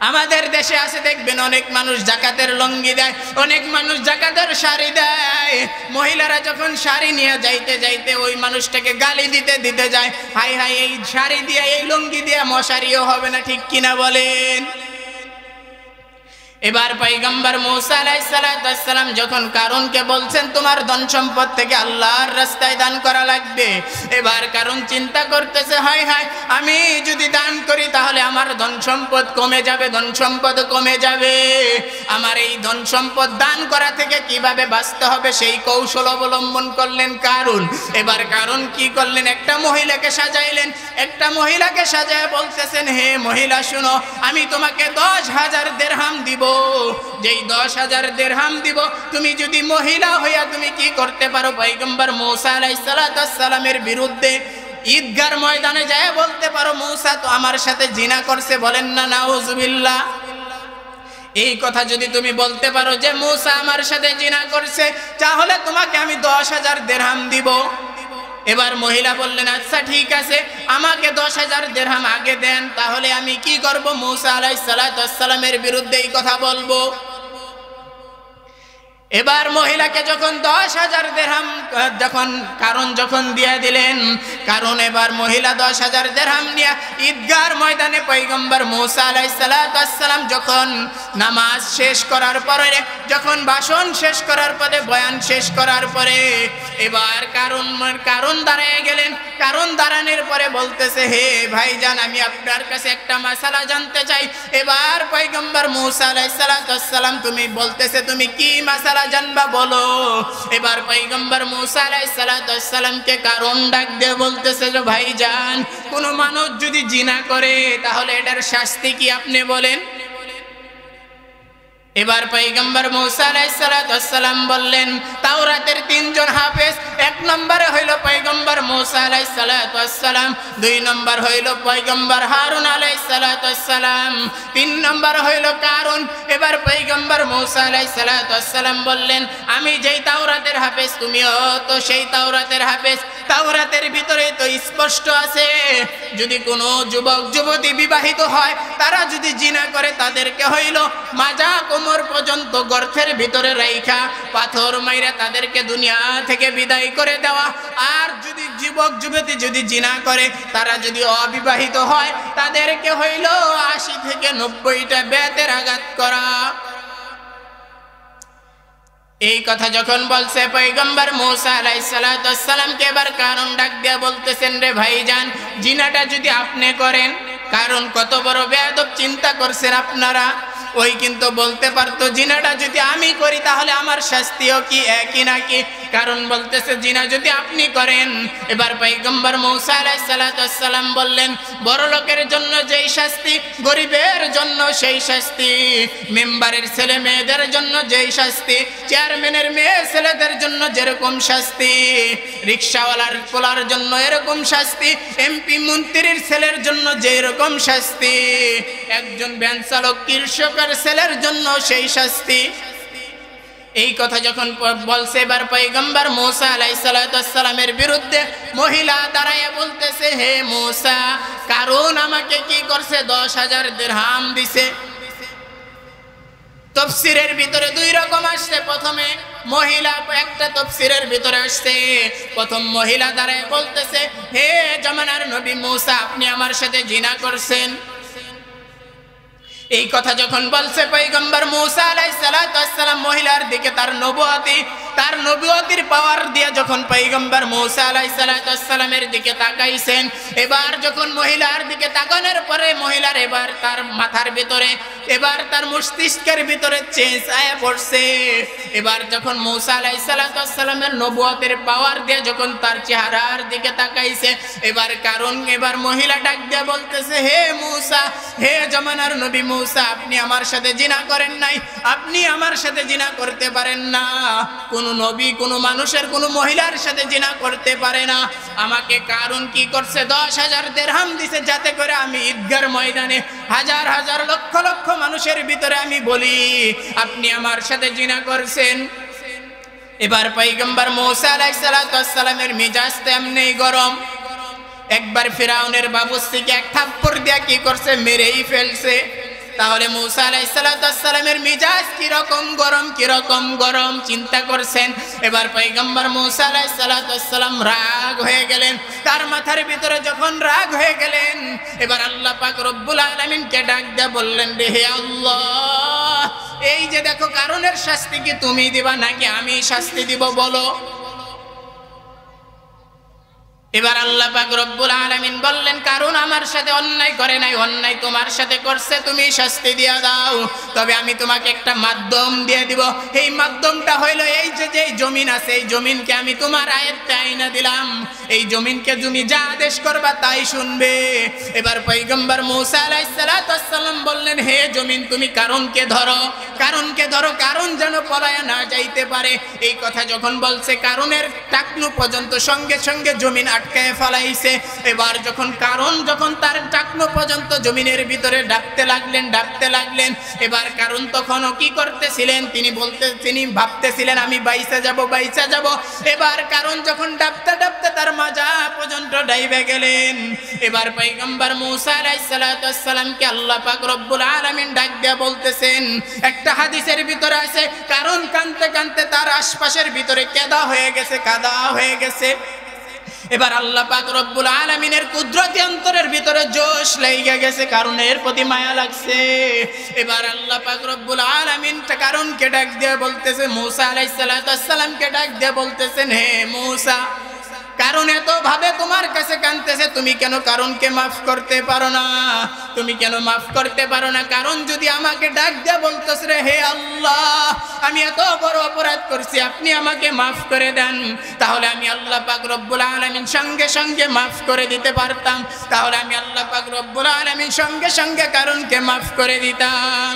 আমাদের দেশে আছে দেখবেন অনেক মানুষ যাকাতের লুঙ্গি দেয়, অনেক মানুষ যাকাতের শাড়ি দেয়। মহিলারা যখন শাড়ি নিয়ে যাইতে যাইতে ওই মানুষটাকে গালি দিতে দিতে যায়, হাই হাই, এই শাড়ি দিয়ে এই লুঙ্গি দিয়ে মশারিও হবে না, ঠিক কিনা বলেন? এবার পয়গম্বর মূসা আলাইহিস সালাম যখন কারুনকে বলছেন তোমার ধন সম্পদ থেকে আল্লাহর রাস্তায় দান করা লাগবে, এবার কারুন চিন্তা করতেছে হায় হায় আমি যদি দান করি তাহলে আমার ধন সম্পদ কমে যাবে, ধন সম্পদ কমে যাবে, আমার এই ধন সম্পদ দান করা থেকে কিভাবে বাঁচতে হবে সেই কৌশল অবলম্বন করলেন কারুন। এবার কারুন কি করলেন, একটা মহিলাকে সাজাইলেন, একটা মহিলাকে সাজায় বলতেছেন হে মহিলা শুনো আমি তোমাকে 10,000 দিরহাম দিব, যেই 10,000 দিরহাম দিব তুমি যদি মহিলা হইয়া তুমি কি করতে পারো, পয়গম্বর মূসা আলাইহিস সালামের বিরুদ্ধে ঈদগার ময়দানে যায় বলতে পারো মূসা তো আমার সাথে জিনা করছে, বলেন না নাউজুবিল্লাহ। এই কথা যদি তুমি বলতে পারো যে মূসা আমার সাথে জিনা করছে তাহলে তোমাকে আমি 10,000 দিরহাম দিব। এবার মহিলা বললেন আচ্ছা ঠিক আছে আমাকে 10,000 দিরহাম আগে দেন, তাহলে আমি কি করব, মূসা আলাইহিস সালামের বিরুদ্ধে এই কথা বলবো। এবার মহিলাকে যখন 10,000 দিরহাম কারণ যখন দিয়ে দিলেন, কারণ এবার মহিলা 10,000 দিরহাম নিয়ে ঈদগার ময়দানে পয়গম্বর মূসা আলাইহিস সালাম যখন নামাজ শেষ করার পরে, যখন ভাষণ শেষ করার পরে, বয়ান শেষ করার পরে এবার কারণ দাঁড়িয়ে গেলেন। কারণ দাঁড়ানোর পরে বলতেছে হে ভাইজান আমি আপনার কাছে একটা মাসালা জানতে চাই। এবার পয়গম্বর মূসা আলাইহিস সালাম তুমি বলতেছে তুমি কি মাসালা জানবা বলো। এবার পয়গম্বর মূসা আলাইহিস সালামকে কারণ ডাক দিয়ে বলতেছে যে ভাইজান কোন মানুষ যদি জিনা করে তাহলে এটার শাস্তি কি আপনি বলেন। এবার পয়গম্বর মূসা আলাইহিস সালাম বললেন তাওরাতের 3 জন হাফেজ, 1 নম্বরে হইল পয়গম্বর মূসা আলাইহিস সালাম, 2 নম্বর হইল পয়গম্বর হারুন আলাইহিস সালাম, 3 নম্বর হইল কারুন। এবার পয়গম্বর মূসা আলাইহিস সালাম বললেন আমি যেই তাওরাতের হাফেজ তুমিও তো সেই তাওরাতের হাফেজ, তাওরাতের ভিতরে তো স্পষ্ট আছে যদি কোনো যুবক যুবতী বিবাহিত হয় তারা যদি জিনা করে তাদেরকে হইল মাজা কোমর পর্যন্ত গর্তের ভিতরে রাইখা পাথর মাইরা তাদেরকে দুনিয়া থেকে বিদায় করে দেওয়া। আর যদি যুবক যুবতী যদি জিনা করে তারা যদি অবিবাহিত হয় তাদেরকে হইল 80 থেকে 90টা বেতের আঘাত করা। এই কথা যখন বলছে পয়গম্বর মূসা আলাইহিস সালামকে এবার কারণ ডাক দিয়া বলতেছেন রে ভাইজান জিনাটা যদি আপনি করেন, কারণ কত বড় বেয়াদব চিন্তা করছেন আপনারা, ওই কিন্তু বলতে পারতো জিনাটা যদি আমি করি তাহলে আমার শাস্তিও কি একই নাকি, কারণ বলতেছে জিনা যদি আপনি করেন। এবার পয়গম্বর মূসা আলাইহিস সালাম বললেন বড় লোকের জন্য যেই শাস্তি, গরিবের জন্য সেই শাস্তি, মেম্বারের ছেলে মেয়েদের জন্য যেই শাস্তি, চেয়ারম্যানের মেয়ে ছেলেদের জন্য যেরকম শাস্তি, রিকশাওয়ালার পোলার জন্য এরকম শাস্তি, এমপি মন্ত্রীর ছেলের জন্য যেরকম শাস্তি, একজন ভ্যান চালক কৃষকের ছেলের জন্য সেই শাস্তি। এই কথা যখন বলছে এবার পয়গম্বর মূসা আলাইহিস সালামের বিরুদ্ধে মহিলা দাঁড়ায় বলতেছে হে মূসা কারণ আমাকে কি করছে 10,000 দিরহাম দিছে। তাফসীরের ভিতরে 2 রকম আসছে, প্রথমে মহিলা একটা তাফসীরের ভিতরে আসছে প্রথম মহিলা দাঁড়ায় বলতেছে হে জামানার নবী মূসা আপনি আমার সাথে জিনা করছেন। এই কথা যখন বলছে পয়গম্বর মূসা আলাইহিস সালাম মহিলার দিকে তার নবুয়তির পাওয়ার দিয়ে যখন পয়গম্বর মূসা আলাইহিস সালামের দিকে তাকাইছেন, এবার যখন মহিলার দিকে তাকানোর পরে মহিলার এবার তার মাথার ভিতরে এবার তার মস্তিষ্কের ভিতরে চেঞ্জ আয়া পড়ছে। এবার যখন মূসা আলাইহিস সালামের নবুয়তের পাওয়ার দিয়ে যখন তার চেহারার দিকে তাকাইছে এবার কারণ এবার মহিলা ডাক দিয়ে বলতেছে হে মূসা, হে জামানার নবী মূসা আপনি আমার সাথে জিনা করেন নাই, আপনি আমার সাথে জিনা করতে পারেন না, কোন নবী কোন মানুষের কোন মহিলার সাথে জিনা করতে পারে না। আমাকে কারণ কি করছে 10,000 দিরহাম দিছে যাতে করে আমি ঈদগার ময়দানে হাজার হাজার লক্ষ লক্ষ মানুষের ভিতরে আমি বলি আপনি আমার সাথে জিনা করছেন। এবার পয়গম্বর মূসা আলাইহিস সালামের মেজাজ তেমনি গরম, একবার ফিরাউনের বাবুর্চিকে এক থাপ্পড় দিয়া কি করছে মেরেই ফেলছে। তাহলে মূসা আলাইহিস সালামের মিজাজ কিরকম গরম চিন্তা করছেন। এবার পয়গম্বর মূসা আলাইহিস সালাম রাগ হয়ে গেলেন, তার মাথার ভিতরে যখন রাগ হয়ে গেলেন এবার আল্লাহ পাক রব্বুল আলামিনকে ডাক দিয়ে বললেন হে আল্লাহ এই যে দেখো কারণের শাস্তি কি তুমি দিবা নাকি আমি শাস্তি দিব বলো। এবার আল্লাহ পাক রব্বুল আলামিন বললেন কারণ আমার সাথে অন্যায় করে নাই, অন্যায় তোমার সাথে করছে, তুমি শাস্তি দিয়া দাও। তবে আমি তোমাকে একটা মাধ্যম দিয়ে দিব। এই মাধ্যমটা হইল এই যে জমিন আছে, এই জমিনকে আমি তোমার আয়ত্তে আইনা দিলাম। এই জমিনকে তুমি যা আদেশ করবা তাই শুনবে। এবার পয়গম্বর মূসা আলাইহিস সালাতু ওয়াস সালাম বললেন, হে জমিন তুমি কারণকে ধরো, কারণকে ধরো, কারণ যেন পলায়া না যাইতে পারে। এই কথা যখন বলছে কারণের টাকনু পর্যন্ত সঙ্গে সঙ্গে জমিন আটকায় ফেলাইছে। এবার যখন তার টাকনু পর্যন্ত জমিনের ভিতরে ডাকতে লাগলেন। এবার কারণ তখনও কি করতেছিলেন, তিনি ভাবতেছিলেন আমি বাইচা যাব। এবার কারণ যখন ডাবতে তার মাজা পর্যন্ত ডাইবে গেলেন। এবার পয়গম্বর মূসা আলাইহিস সালাতু ওয়াস সালামকে আল্লাহ পাক রব্বুল আলামিন ডাক দিয়া বলতেছেন, একটা হাদিসের ভিতরে আছে কারণ কাঁদতে তার আশপাশের ভিতরে কাদা হয়ে গেছে। এবার আল্লাহ পাক রব্বুল আলামিনের কুদরতি অন্তরের ভিতরে জোশ লেগে গেছে, কারণের প্রতি মায়া লাগছে। এবার আল্লাহ পাক রব্বুল আলামিন কারণকে ডাক দিয়ে বলতেছে, মূসা আলাইহিস সালাতু ওয়াস সালামকে ডাক দিয়ে বলতেছেন, হে মূসা কারণ এত ভাবে তোমার কাছে কাঁদতেছে, তুমি কেন কারণকে মাফ করতে পারো না? কারণ যদি আমাকে ডাক দিয়ে বলতেছে, রে হে আল্লাহ আমি এত বড় অপরাধ করছি, আপনি আমাকে মাফ করে দেন, তাহলে আমি আল্লাহ পাক রব্বুল আলামিন সঙ্গে সঙ্গে মাফ করে দিতে পারতাম। কারণকে মাফ করে দিতাম।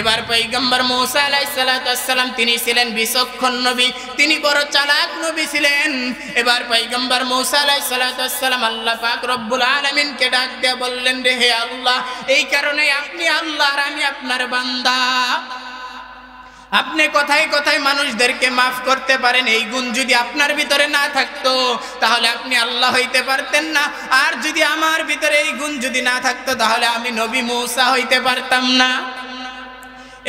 এবার পয়গম্বর মূসা আলাইহিস সালাতু ওয়াস সালাম তিনি ছিলেন বিচক্ষণ নবী, তিনি বড় চালাক নবী ছিলেন। এবার পয়গম্বর মূসা আলাইহিস সালাতু ওয়াস সালাম আল্লাহ পাক রব্বুল আলামিনকে ডাক দিয়ে বললেন, রে হে আল্লাহ এই কারণে আপনি আল্লাহ আর আমি আপনার বান্দা। আপনি কথায় কথায় মানুষদেরকে মাফ করতে পারেন, এই গুণ যদি আপনার ভিতরে না থাকতো তাহলে আপনি আল্লাহ হইতে পারতেন না। আর যদি আমার ভিতরে এই গুণ যদি না থাকতো তাহলে আমি নবী মূসা হইতে পারতাম না।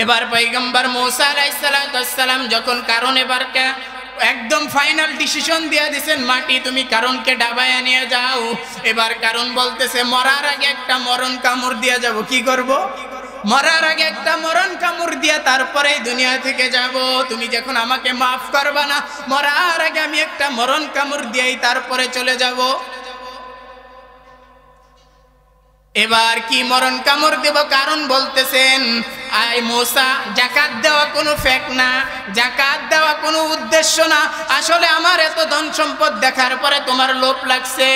এবার পয়গম্বর মূসা আলাইহিস সালাতু ওয়াস সালাম যখন কারণ এবারকে একদম ফাইনাল ডিসিশন দিয়ে দিয়েছেন, মাটি তুমি কারণকে ডাবায়া নিয়ে যাও। এবার কারণ বলতেছে মরার আগে একটা মরণ কামড় দিয়ে যাব। কি করব? মরার আগে একটা মরণ কামড় দিয়া তারপরে দুনিয়া থেকে যাব। তুমি যখন আমাকে মাফ করবা না, মরার আগে আমি একটা মরণ কামড় দিয়েই তারপরে চলে যাব। এবার কি মরণ কামড় দেব? কারণ বলতেছেন, আয় মূসা যাকাত দেওয়া কোনো ফেক না, যাকাত দেওয়া কোনো উদ্দেশ্য না। আসলে আমার এত ধন সম্পদ দেখার পরে তোমার লোভ লাগছে,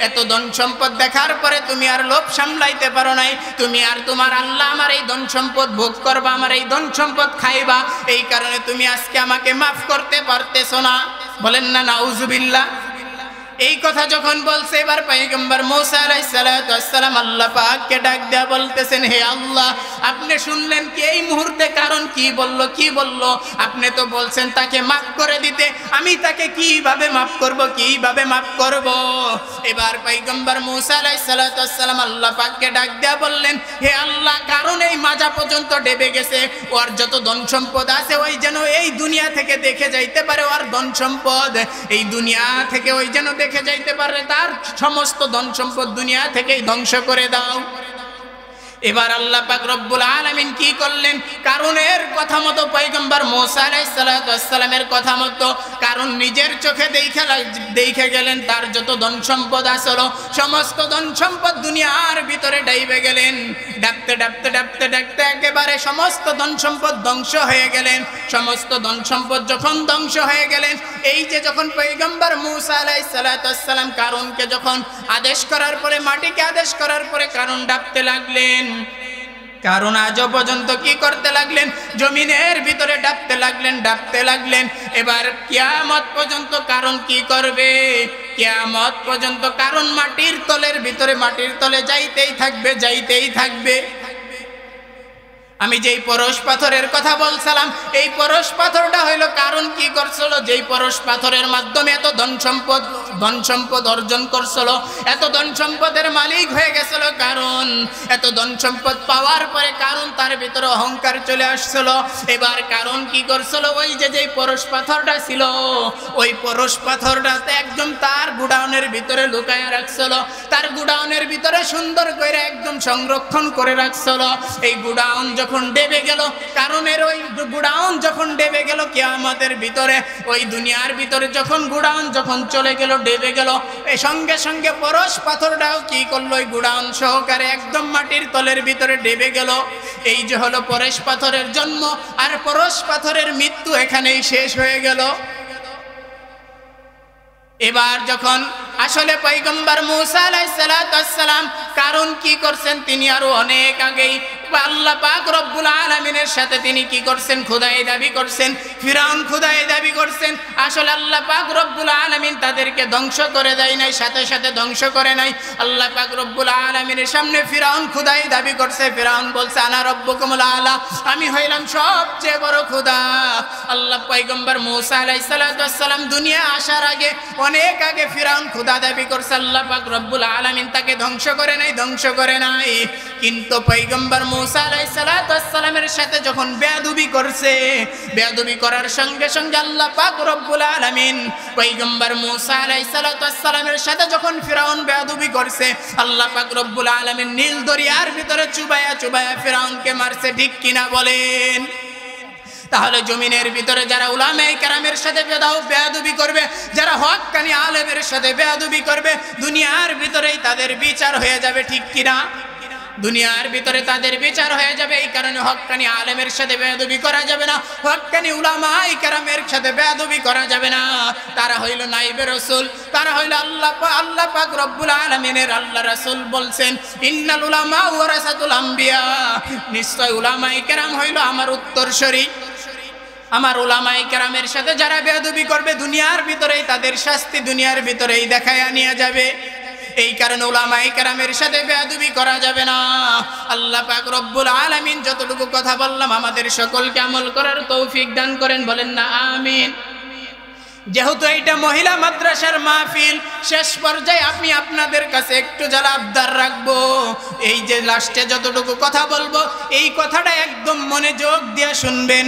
এত ধন সম্পদ দেখার পরে তুমি আর লোভ সামলাইতে পারো নাই। তুমি আর তোমার আল্লাহ আমার এই ধন সম্পদ ভোগ করবা, আমার এই ধন সম্পদ খাইবা, এই কারণে তুমি আজকে আমাকে মাফ করতে পারতেছো না। বলেন না নাউজুবিল্লাহ। এই কথা যখন বলছে এবার পয়গম্বর মূসা আলাইহিস সালাতু ওয়াস সালাম আল্লাহ পাককে ডাক দেয়া বলতেছেন, হে আল্লাহ আপনি শুনলেন কি এই মুহূর্তে কারণ কি বলল? আপনি তো বলছেন তাকে মাফ করে দিতে, আমি তাকে কিভাবে মাফ করব? এবার পয়গম্বর মূসা আলাইহিস সালাতু ওয়াস সালাম আল্লাহ পাককে ডাক দেয়া বললেন, হে আল্লাহ কারণ এই মাজা পর্যন্ত ডেবে গেছে, ওর যত ধন সম্পদ আছে ওই যেন এই দুনিয়া থেকে দেখে যাইতে পারে, ওর ধন সম্পদ এই দুনিয়া থেকে ওই যেন দেখে যাইতে পারে, তার সমস্ত ধন সম্পদ দুনিয়া থেকেই ধ্বংস করে দাও। এবার আল্লাহ পাক রব্বুল আলামিন কি করলেন? কারণের কথা মতো পয়গম্বর মূসা আলাইহিস সালাতু ওয়াস সালামের কথা মতো কারণ নিজের চোখে দেখে গেলেন তার যত ধন সম্পদ আসলো সমস্ত ধন সম্পদ দুনিয়ার ভিতরে ডাইবে গেলেন। ডাকতে একেবারে সমস্ত ধন সম্পদ ধ্বংস হয়ে গেলেন। সমস্ত ধন সম্পদ যখন ধ্বংস হয়ে গেলেন, এই যে যখন পয়গম্বর মূসা আলাইহিস সালাতু ওয়াস সালাম কারণকে যখন আদেশ করার পরে, মাটিকে আদেশ করার পরে কারণ ডাকতে লাগলেন। কারণ আজও পর্যন্ত কি করতে লাগলেন? জমিনের ভিতরে ডাকতে লাগলেন। এবার কিয়ামত পর্যন্ত কারণ কি করবে? কিয়ামত পর্যন্ত কারণ মাটির তলে যাইতেই থাকবে। আমি যেই পরশ পাথরের কথা বলছিলাম, এই পরশ পাথরটা হইল কারণ কি করছিল? যেই পরশ পাথরের মাধ্যমে এত ধন সম্পদ অর্জন করছিল, এত ধন সম্পদের মালিক হয়ে গেছিল কারণ। এত ধন সম্পদ পাওয়ার পরে কারণ তার মাথার ভিতরে অহংকার চলে আসছিল। এবার কারণ কি করছিল, ওই যে পরশ পাথরটা ছিল, ওই পরশ পাথরটাতে একদম তার গুডাউনের ভিতরে লুকায় রাখছিল, তার গুডাউনের ভিতরে সুন্দর করে একদম সংরক্ষণ করে রাখছিল। এই গুডাউন যখন ডেবে গেল, কারণের ওই গুডাউন যখন ডেবে গেল কিয়ামতের ভিতরে, ওই দুনিয়ার ভিতরে যখন গুডাউন যখন চলে গেল, ডেবে গেল, এই সঙ্গে সঙ্গে পরশ পাথরটাও কি করলো, ওই গুডাউন সহকারে একদম মাটির তলের ভিতরে ডেবে গেল। এই যে হলো পরশ পাথরের জন্ম, আর পরশ পাথরের মৃত্যু এখানেই শেষ হয়ে গেল। এবার যখন আসলে পয়গম্বর মুসা আলাইহিস সালাম কারণ কি করছেন, তিনি আরো অনেক আগেই আল্লাহ পাক রব্বুল আলামিনের সাথে তিনি কি করছেন, খোদাই দাবি করছেন। ফিরাউন খোদাই দাবি করছেন, আসলে আল্লাহ পাক রব্বুল আলামিন তাদেরকে ধ্বংস করে দেয় নাই, সাথে সাথে ধ্বংস করে নাই। আল্লাহ পাক রব্বুল আলামিনের সামনে ফিরাউন খোদাই দাবি করছে। ফিরাউন বলছে, আনা রব্বুকুমুল আলা, আমি হইলাম সবচেয়ে বড় খোদা। আল্লাহ পয়গম্বর মুসা আলাইহিস সালাম দুনিয়া আসার আগে, অনেক আগে ফিরাউন খোদা দাবি করছে। আল্লাহ পাক রব্বুল আলামিন তাকে ধ্বংস করে নাই, ধ্বংস করে নাই। কিন্তু পয়গম্বর মুসা আলাইহিস সালামের সাথে যখন বেয়াদবি করছে, বেয়াদবি করার সঙ্গে সঙ্গে আল্লাহ পাক রব্বুল আলামিন পয়গম্বর মুসা আলাইহিস সালামের সাথে যখন ফিরাউন বেয়াদবি করছে, আল্লাহ পাক রব্বুল আলামিন নীল দরিয়ার ভিতরে চুবায়া চুবায়া ফিরাউনকে মারছে। ঠিক কিনা বলেন? তাহলে জমিনের ভিতরে যারা উলামায়ে কেরামের সাথে বেয়াদবি করবে, যারা হক্কানি আলেমের সাথে বেয়াদবি করবে, দুনিয়ার ভিতরেই তাদের বিচার হয়ে যাবে। ঠিক কিনা? দুনিয়ার ভিতরে তাদের বিচার হয়ে যাবে। এই কারণে হক্কানি আলেমের সাথে বেয়াদবি করা যাবে না, হক্কানি উলামায়ে কেরামের সাথে বেয়াদবি করা যাবে না। তারা হইল নাইবে রাসূল, তারা হইল আল্লাহ পাক রব্বুল আলামিনের আল্লাহ রাসূল বলছেন, ইন্নাল উলামা ওয়ারাসাতুল আম্বিয়া, নিশ্চয় উলামায়ে কেরাম হইল আমার উত্তরসূরি। আমার উলামায়ে কেরামের সাথে যারা বেয়াদবি করবে, দুনিয়ার ভিতরেই তাদের শাস্তি দুনিয়ার ভিতরেই দেখায়া নিয়ে যাবে। এই কারণে উলামায়ে কেরামের সাথে বেয়াদবি করা যাবে না। আল্লাহ পাক রব্বুল আলামিন যতটুকু কথা বললাম আমাদের সকলকে আমল করার তৌফিক দান করেন, বলেন না আমিন। যেহেতু এটা মহিলা মাদ্রাসার মাহফিল, শেষ পর্যায়ে আমি আপনাদের কাছে একটু যারা আবদার রাখবো, এই যে লাস্টে যতটুকু কথা বলবো, এই কথাটা একদম মনোযোগ দিয়ে শুনবেন।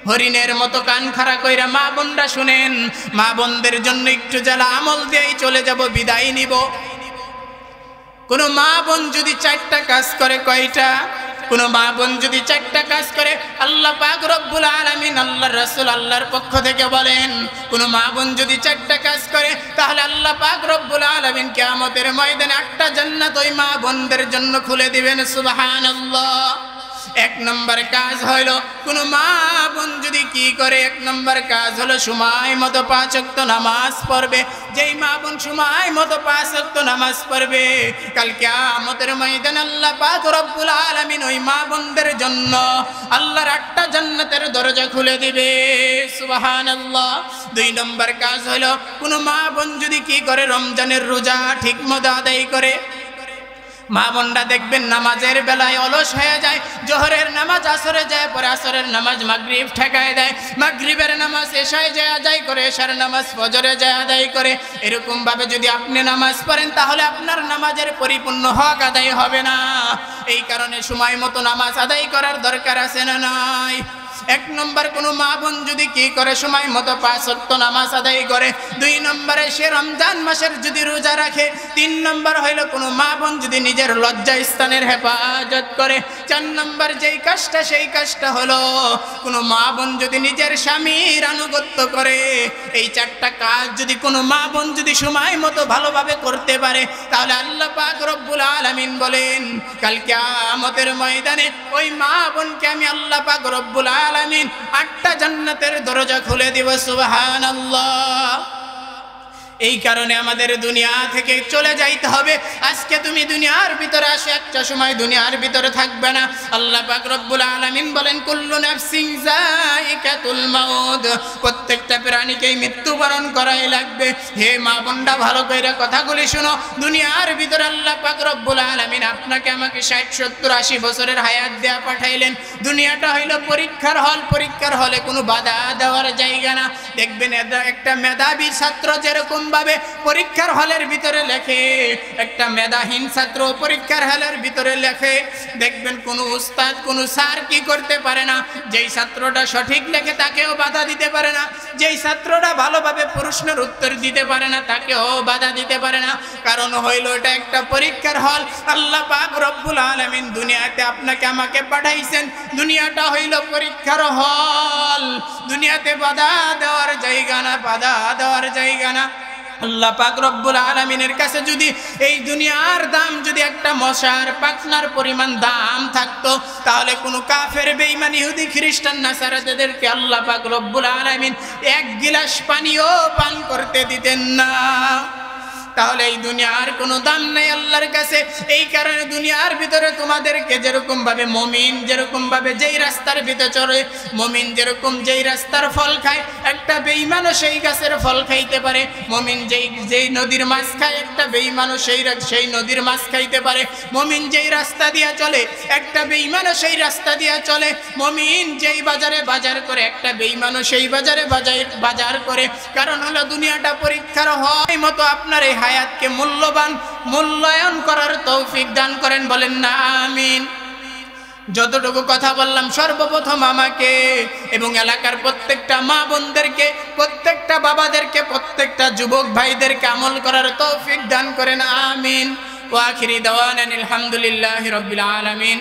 হরিণের মতো কান খাড়া কইরা মা বোনরা শুনেন। মা বোনদের জন্য একটু যারা আমল দিয়েই চলে যাব, বিদায় নিব। কোন মা বোন যদি 4টা কাজ করে, কয়টা? কোন মা বোন যদি 4টা কাজ করে, আল্লাহ পাক রব্বুল আলামিন আল্লাহর রাসূল আল্লাহর পক্ষ থেকে বলেন, কোন মা বোন যদি 4টা কাজ করে, তাহলে আল্লাহ পাক রব্বুল আলামিন কিয়ামতের ময়দানে 8টা জান্নাত ওই মা বোনদের জন্য খুলে দিবেন। সুবহানাল্লাহ। 1 নম্বর কাজ হইল, কোন মা বোন যদি কি করে, 1 নম্বর কাজ হলো সময় মতো 5 ওয়াক্ত নামাজ পড়বে। যেই মা বোন সময় মতো 5 ওয়াক্ত নামাজ পড়বে, কাল কিয়ামতের ময়দানে আল্লাহ পাক রব্বুল আলামিন ওই মা বোনদের জন্য আল্লাহর 8টা জান্নাতের দরজা খুলে দিবে। সুবহানাল্লাহ। 2 নম্বর কাজ হলো, কোন মা বোন যদি কি করে, রমজানের রোজা ঠিকমতো আদায় করে। মা বোনরা দেখবেন নামাজের বেলায় অলস হয়ে যায়, জোহরের নামাজ আসরে যায়, পরে আসরের নামাজ মাগরিব ঠেকায় দেয়, মাগরিবের নামাজ এশায় যায় আদায় করে, এশার নামাজ ফজরে যায় আদায় করে। এরকম ভাবে যদি আপনি নামাজ পড়েন, তাহলে আপনার নামাজের পরিপূর্ণ হক আদায় হবে না। এই কারণে সময় মতো নামাজ আদায় করার দরকার আছে না নাই? 1 নম্বর, কোন মা বোন যদি কি করে, সময় মতো 5 ওয়াক্ত নামাজ আদায় করে। 2 নম্বরে সে রমজান মাসের যদি রোজা রাখে। 3 নম্বর হইল, কোন মা বোন যদি নিজের লজ্জা স্থানের হেফাজত করে। 4 নম্বর যেই কাজটা, সেই কাজটা হলো, কোন মা বোন যদি নিজের স্বামীর আনুগত্য করে। এই 4টা কাজ যদি কোন মা বোন যদি সময় মতো ভালোভাবে করতে পারে, তাহলে আল্লাহ পাক রব্বুল আলামিন বলেন, কাল কিয়ামতের ময়দানে ওই মা বোনকে আমি আল্লাহ পাক রব্বুল আলামিন 8টা জান্নাতের দরজা খুলে দিব। সুবহানাল্লাহ। এই কারণে আমাদের দুনিয়া থেকে চলে যাইতে হবে। আজকে তুমি দুনিয়ার ভিতরে আসো, একটা সময় দুনিয়ার ভিতরে থাকবে না। আল্লাহ পাক রব্বুল আলামিন বলেন, কুল্লু নাফসিন যায়িকাতুল মাউত, প্রত্যেকটা প্রাণীকেই মৃত্যুবরণ করাই লাগবে। হে মা বোনরা, ভালো কইরা কথাগুলি শুনো। দুনিয়ার ভিতরে আল্লাহ পাক রব্বুল আলামিন আপনাকে আমাকে 60, 70, 80 বছরের হায়াত দেয়া পাঠাইলেন। দুনিয়াটা হইল পরীক্ষার হল। পরীক্ষার হলে কোনো বাধা দেওয়ার জায়গা না। দেখবেন একটা মেধাবী ছাত্র যেরকম ভাবে পরীক্ষার হলের ভিতরে লেখে, একটা মেধাহীন ছাত্র পরীক্ষার হলের ভিতরে লেখে, দেখবেন কোনো উস্তাদ কোনো স্যার কি করতে পারে না, যেই ছাত্রটা সঠিক লেখে তাকেও বাধা দিতে পারে না, যেই ছাত্রটা ভালোভাবে প্রশ্নের উত্তর দিতে পারে না তাকেও বাধা দিতে পারে না। কারণ হইল এটা একটা পরীক্ষার হল। আল্লাহ পাক রব্বুল আলামিন দুনিয়াতে আপনাকে আমাকে পাঠাইছেন, দুনিয়াটা হইল পরীক্ষার হল। দুনিয়াতে বাধা দেওয়ার জায়গা না, বাধা দেওয়ার জায়গা না। আল্লাহ পাক রব্বুল আলামিনের কাছে যদি এই দুনিয়ার দাম যদি একটা মশার পাখনার পরিমাণ দাম থাকতো, তাহলে কোনো কাফের বেঈমান ইহুদি খ্রিস্টান নাসারাদেরকে আল্লাহ পাক রব্বুল আলামিন এক গিলাস পানিও পান করতে দিতেন না। তাহলে এই দুনিয়ার কোনো দাম নাই আল্লাহর কাছে। এই কারণে দুনিয়ার ভিতরে তোমাদেরকে যেরকম ভাবে মুমিন যেরকম ভাবে যেই রাস্তার ভিতরে চলে, মুমিন যেরকম যেই রাস্তার ফল খায়, একটা বেঈমানও সেই গাছের ফল খাইতে পারে। মুমিন যেই নদীর মাছ খায়, একটা বেঈমানও সেই নদীর মাছ খাইতে পারে। মুমিন যেই রাস্তা দিয়া চলে, একটা বেঈমানও সেই রাস্তা দিয়া চলে। মুমিন যেই বাজারে বাজার করে, একটা বেঈমানও সেই বাজারে বাজার করে। কারণ হলো দুনিয়াটা পরীক্ষার হয় মতো আপনার এই হায়াতকে মূল্যায়ন করার তৌফিক দান করেন, বলেন না আমিন। যতটুকু কথা বললাম সর্বপ্রথম আমাকে এবং এলাকার প্রত্যেকটা মা বোনদেরকে, প্রত্যেকটা বাবাদেরকে, প্রত্যেকটা যুবক ভাইদেরকে আমল করার তৌফিক দান করেন, আমিন। ওয়া আখিরি দাওয়ানা আলহামদুলিল্লাহি রাব্বিল আলামিন।